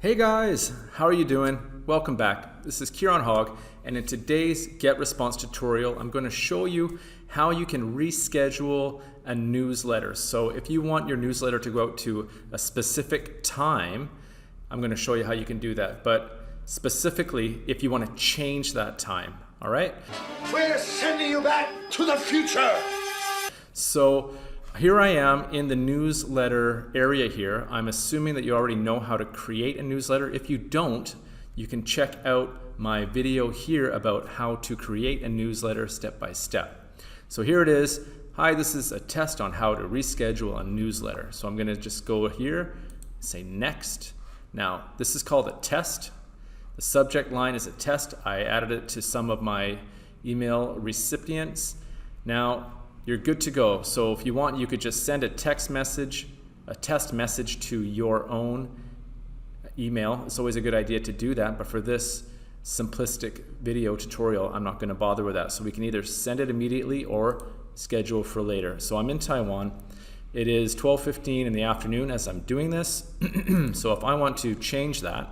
Hey guys, how are you doing? Welcome back. This is Keiron Hogg, and in today's GetResponse tutorial, I'm going to show you how you can reschedule a newsletter. So if you want your newsletter to go out to a specific time, I'm going to show you how you can do that. But specifically, if you want to change that time, all right? We're sending you back to the future. So here I am in the newsletter area here. I'm assuming that you already know how to create a newsletter. If you don't, you can check out my video here about how to create a newsletter step by step. So here it is. Hi, this is a test on how to reschedule a newsletter. So I'm gonna just go here, say next. Now, this is called a test. The subject line is a test. I added it to some of my email recipients. Now, you're good to go. So if you want, you could just send a text message, a test message to your own email. It's always a good idea to do that, but for this simplistic video tutorial, I'm not gonna bother with that. So we can either send it immediately or schedule for later. So I'm in Taiwan. It is 12:15 in the afternoon as I'm doing this. So if I want to change that,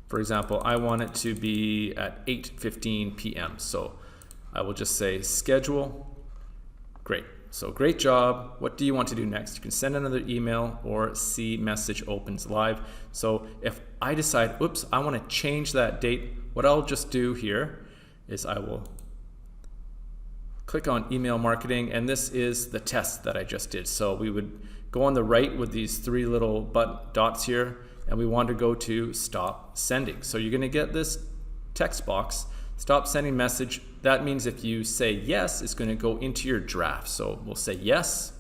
for example, I want it to be at 8:15 p.m. So I will just say schedule. Great. So great job. What do you want to do next? You can send another email or see message opens live. So if I decide, oops, I want to change that date, what I'll just do here is I will click on email marketing, and this is the test that I just did. So we would go on the right with these three little dots here, and we want to go to stop sending. So you're going to get this text box, stop sending message. That means if you say yes, it's going to go into your draft. So we'll say yes.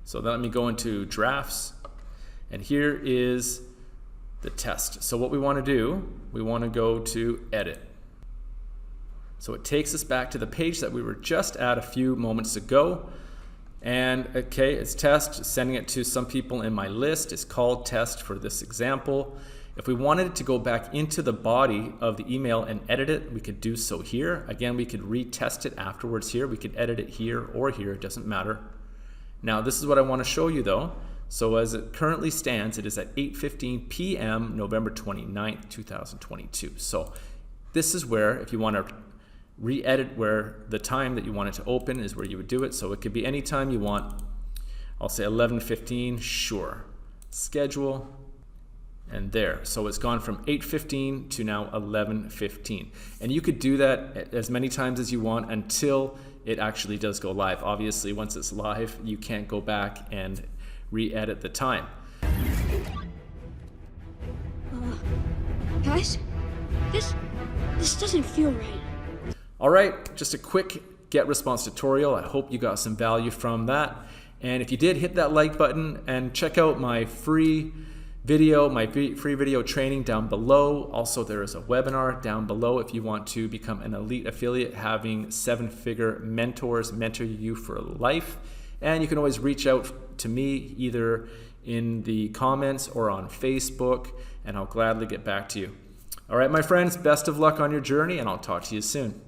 So let me go into drafts, and here is the test. So what we want to do, we want to go to edit. So it takes us back to the page that we were just at a few moments ago. And okay, it's test, sending it to some people in my list. It's called test for this example. If we wanted it to go back into the body of the email and edit it, we could do so here. Again, we could retest it afterwards here. We could edit it here or here, it doesn't matter. Now, this is what I want to show you though. So as it currently stands, it is at 8:15 p.m. November 29th, 2022. So this is where, if you want to re-edit where the time that you want it to open is where you would do it. So it could be any time you want. I'll say 11:15, sure. Schedule. And there, so it's gone from 8:15 to now 11:15. And you could do that as many times as you want until it actually does go live. Obviously, once it's live, you can't go back and re-edit the time. Guys, this doesn't feel right. All right, just a quick GetResponse tutorial. I hope you got some value from that. And if you did, hit that like button and check out my free video, my free video training down below. Also, there is a webinar down below if you want to become an elite affiliate, having 7-figure mentors mentor you for life. And you can always reach out to me either in the comments or on Facebook, and I'll gladly get back to you. All right, my friends, best of luck on your journey, and I'll talk to you soon.